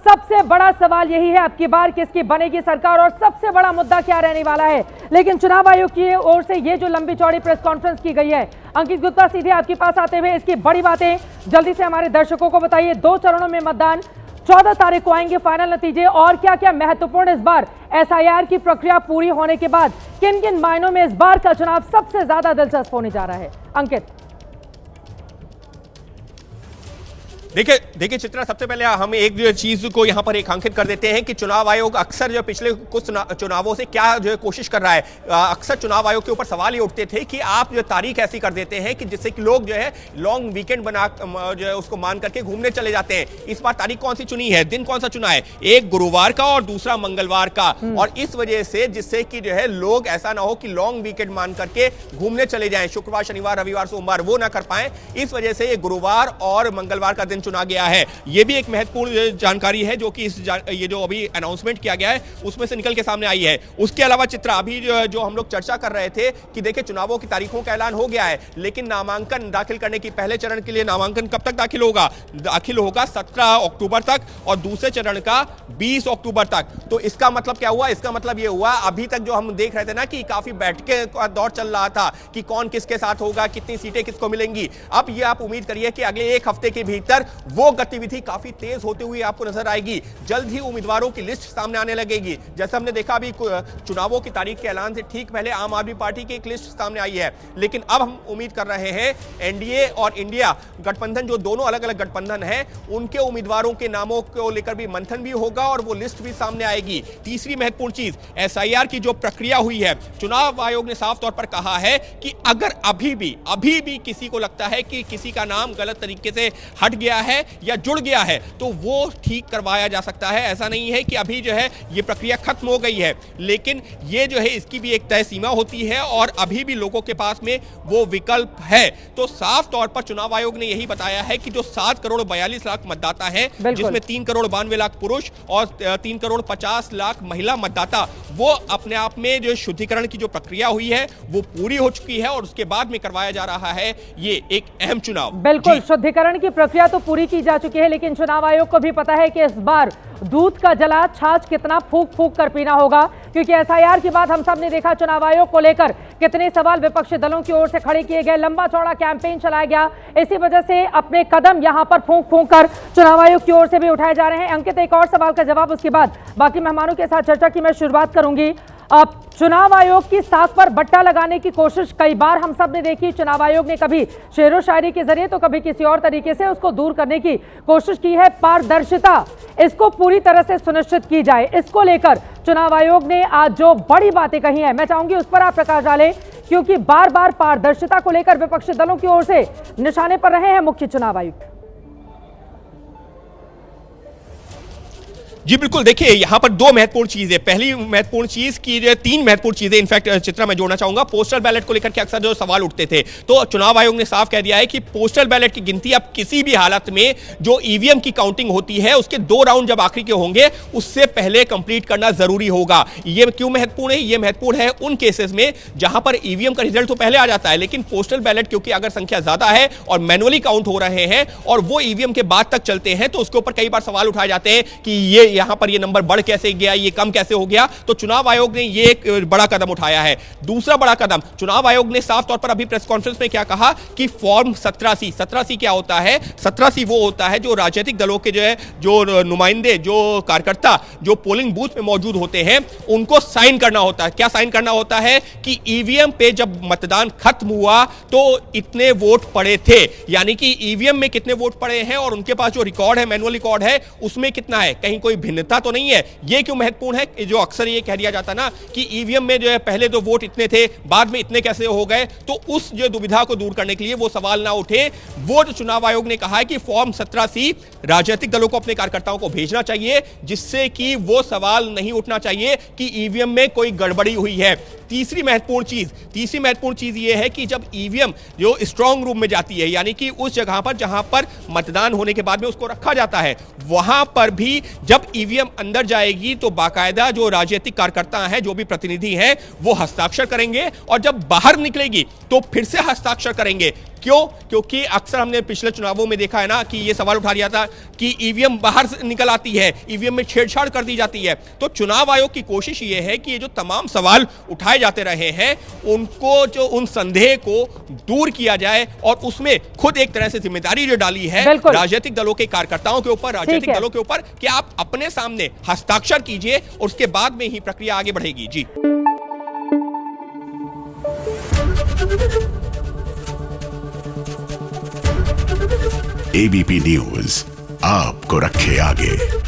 सबसे बड़ा सवाल यही है अब की बार किसकी बनेगी सरकार और सबसे बड़ा मुद्दा क्या रहने वाला है। लेकिन चुनाव आयोग की ओर से ये जो लंबी चौड़ी प्रेस कॉन्फ्रेंस की गई है, अंकित गुप्ता सीधे आपके पास आते हुए इसकी बड़ी बातें जल्दी से हमारे दर्शकों को बताइए। 2 चरणों में मतदान, 14 तारीख को आएंगे फाइनल नतीजे और क्या क्या महत्वपूर्ण इस बार एसआईआर की प्रक्रिया पूरी होने के बाद किन किन मायनों में इस बार का चुनाव सबसे ज्यादा दिलचस्प होने जा रहा है। अंकित। देखिए चित्रा, सबसे पहले हम एक जो चीज को यहां पर रेखांकित कर देते हैं कि चुनाव आयोग अक्सर जो पिछले कुछ चुनावों से क्या जो है कोशिश कर रहा है। अक्सर चुनाव आयोग के ऊपर सवाल ये उठते थे कि आप जो तारीख ऐसी कर देते हैं कि जिससे कि लोग जो है लॉन्ग वीकेंड बना जो है उसको मान करके घूमने चले जाते हैं। इस बार तारीख कौन सी चुनी है, दिन कौन सा चुना है, एक गुरुवार का और दूसरा मंगलवार का, और इस वजह से जिससे कि जो है लोग ऐसा ना हो कि लॉन्ग वीकेंड मान करके घूमने चले जाएं, शुक्रवार शनिवार रविवार सोमवार वो ना कर पाए, इस वजह से ये गुरुवार और मंगलवार का दिन चुना गया है। यह भी एक महत्वपूर्ण जानकारी है जो कि ये जो अभी अनाउंसमेंट किया गया है उसमें से निकल के सामने आई है। उसके अलावा चित्रा, अभी जो हम लोग चर्चा कर रहे थे कि देखिए चुनावों की तारीखों का ऐलान हो गया है, लेकिन नामांकन दाखिल करने की पहले चरण के लिए नामांकन कब तक दाखिल होगा? दाखिल होगा 17 अक्टूबर तक और दूसरे चरण का 20 अक्टूबर तक। तो इसका मतलब क्या हुआ? इसका मतलब यह हुआ अभी तक जो हम देख रहे थे ना कि काफी बैठके का दौर चल रहा था कि कौन किसके साथ होगा, कितनी सीटें किसको मिलेंगी। अब ये आप उम्मीद करिए कि अगले एक हफ्ते के भीतर वो गतिविधि काफी तेज होते हुए आपको नजर आएगी। जल्द ही उम्मीदवारों की लिस्ट सामने आने लगेगी। जैसे हमने देखा अभी चुनावों की तारीख के ऐलान से ठीक पहले आम आदमी पार्टी की एक लिस्ट सामने आई है, लेकिन अब हम उम्मीद कर रहे हैं एनडीए और इंडिया गठबंधन, जो दोनों अलग अलग गठबंधन हैं, उनके उम्मीदवारों के नामों को लेकर भी मंथन भी होगा और वो लिस्ट भी सामने आएगी। तीसरी महत्वपूर्ण चीज, एसआईआर की जो प्रक्रिया हुई है, चुनाव आयोग ने साफ तौर पर कहा है कि अगर अभी भी किसी को लगता है कि किसी का नाम गलत तरीके से हट गया है या जुड़ गया है तो वो ठीक करवाया जा सकता है। ऐसा नहीं है कि अभी जो है ये प्रक्रिया खत्म हो गई है, लेकिन ये जो है इसकी भी एक तय सीमा होती है और अभी भी लोगों के पास में वो विकल्प है। तो साफ तौर पर चुनाव आयोग ने यही बताया है कि जो 7 करोड़ 42 लाख मतदाता हैं, जिसमें 3 करोड़ 92 लाख पुरुष और 3 करोड़ 50 लाख महिला मतदाता, वो अपने आप में जो शुद्धिकरण की जो प्रक्रिया हुई है वो पूरी हो चुकी है और उसके बाद में करवाया जा रहा है ये एक अहम चुनाव। बिल्कुल, शुद्धिकरण की प्रक्रिया तो पूरी की जा चुकी है, लेकिन चुनाव आयोग को भी पता है कि इस बार दूध का जला छाछ कितना फूंक फूंक कर पीना होगा, क्योंकि एसआईआर के बाद हम सब ने देखा चुनाव आयोग को लेकर कितने सवाल विपक्षी दलों की ओर से खड़े किए गए, लंबा चौड़ा कैंपेन चलाया गया। इसी वजह से अपने कदम यहां पर फूंक फूंक कर चुनाव आयोग की ओर से भी उठाए जा रहे हैं। अंकित, एक और सवाल का जवाब, उसके बाद बाकी मेहमानों के साथ चर्चा की मैं शुरुआत करूंगी। अब चुनाव आयोग की साख पर बट्टा लगाने की कोशिश कई बार हम सब ने देखी। चुनाव आयोग ने कभी शेरो शायरी के जरिए तो कभी किसी और तरीके से उसको दूर करने की कोशिश की है। पारदर्शिता इसको पूरी तरह से सुनिश्चित की जाए, इसको लेकर चुनाव आयोग ने आज जो बड़ी बातें कही हैं, मैं चाहूंगी उस पर आप प्रकाश डालें, क्योंकि बार बार पारदर्शिता को लेकर विपक्षी दलों की ओर से निशाने पर रहे हैं मुख्य चुनाव आयुक्त। जी बिल्कुल, देखिए यहां पर 2 महत्वपूर्ण चीजें। पहली महत्वपूर्ण चीज की 3 महत्वपूर्ण चीजें इनफैक्ट चित्रा मैं जोड़ना चाहूंगा। पोस्टल बैलेट को लेकर के अक्सर जो सवाल उठते थे, तो चुनाव आयोग ने साफ कह दिया है कि पोस्टल बैलेट की गिनती अब किसी भी हालत में जो ईवीएम की काउंटिंग होती है उसके 2 राउंड जब आखिरी के होंगे उससे पहले कंप्लीट करना जरूरी होगा। ये क्यों महत्वपूर्ण है? ये महत्वपूर्ण है उन केसेस में जहां पर ईवीएम का रिजल्ट तो पहले आ जाता है, लेकिन पोस्टल बैलेट क्योंकि अगर संख्या ज्यादा है और मैनुअली काउंट हो रहे हैं और वो ईवीएम के बाद तक चलते हैं, तो उसके ऊपर कई बार सवाल उठाए जाते हैं कि ये यहां पर ये नंबर बढ़ कैसे गया, ये कम कैसे हो गया। तो चुनाव आयोग ने ये एक बड़ा कदम उठाया है। दूसरा बड़ा कदम, चुनाव आयोग ने साफ तौर पर अभी प्रेस कॉन्फ्रेंस में क्या कहा कि फॉर्म 17C क्या होता है? 17C वो होता है जो राजनीतिक दलों के जो नुमाइंदे, जो कार्यकर्ता जो पोलिंग बूथ में मौजूद होते हैं उनको साइन करना होता है। क्या साइन करना होता है? कि ईवीएम पे जब मतदान खत्म हुआ तो इतने वोट पड़े थे, यानी कि ईवीएम में कितने वोट पड़े हैं और उनके पास जो रिकॉर्ड है, मैनुअल रिकॉर्ड है, उसमें कितना है, कहीं कोई भिन्नता तो नहीं है। ये क्यों महत्वपूर्ण है? जो अक्सर ये कह दिया जाता ना कि ईवीएम में जो है पहले तो वोट इतने थे, बाद में इतने कैसे हो गए, तो उस जो दुविधा को दूर करने के लिए वो सवाल ना उठे, वो जो चुनाव आयोग ने कहा है कि फॉर्म 17C राजनीतिक दलों को अपने कार्यकर्ताओं को भेजना चाहिए, जिससे कि वो सवाल नहीं उठना चाहिए कि ईवीएम में कोई गड़बड़ी हुई है। तीसरी महत्वपूर्ण चीज ये है कि जब ईवीएम जो स्ट्रांग रूम में जाती है, यानी कि उस जगह पर जहां पर मतदान होने के बाद में उसको रखा जाता है, वहां पर भी जब ईवीएम अंदर जाएगी तो बाकायदा जो राजनीतिक कार्यकर्ता हैं, जो भी प्रतिनिधि हैं, वो हस्ताक्षर करेंगे और जब बाहर निकलेगी तो फिर से हस्ताक्षर करेंगे। क्यों? क्योंकि अक्सर हमने पिछले चुनावों में देखा है ना कि ये सवाल उठा दिया था कि ईवीएम बाहर से निकल आती है, ईवीएम में छेड़छाड़ कर दी जाती है। तो चुनाव आयोग की कोशिश ये है कि ये जो तमाम सवाल उठाए जाते रहे हैं उनको जो उन संदेह को दूर किया जाए और उसमें खुद एक तरह से जिम्मेदारी जो डाली है राजनीतिक दलों के कार्यकर्ताओं के ऊपर, राजनीतिक दलों के ऊपर कि आप अपने सामने हस्ताक्षर कीजिए और उसके बाद में ही प्रक्रिया आगे बढ़ेगी। जी एबीपी न्यूज आपको रखे आगे।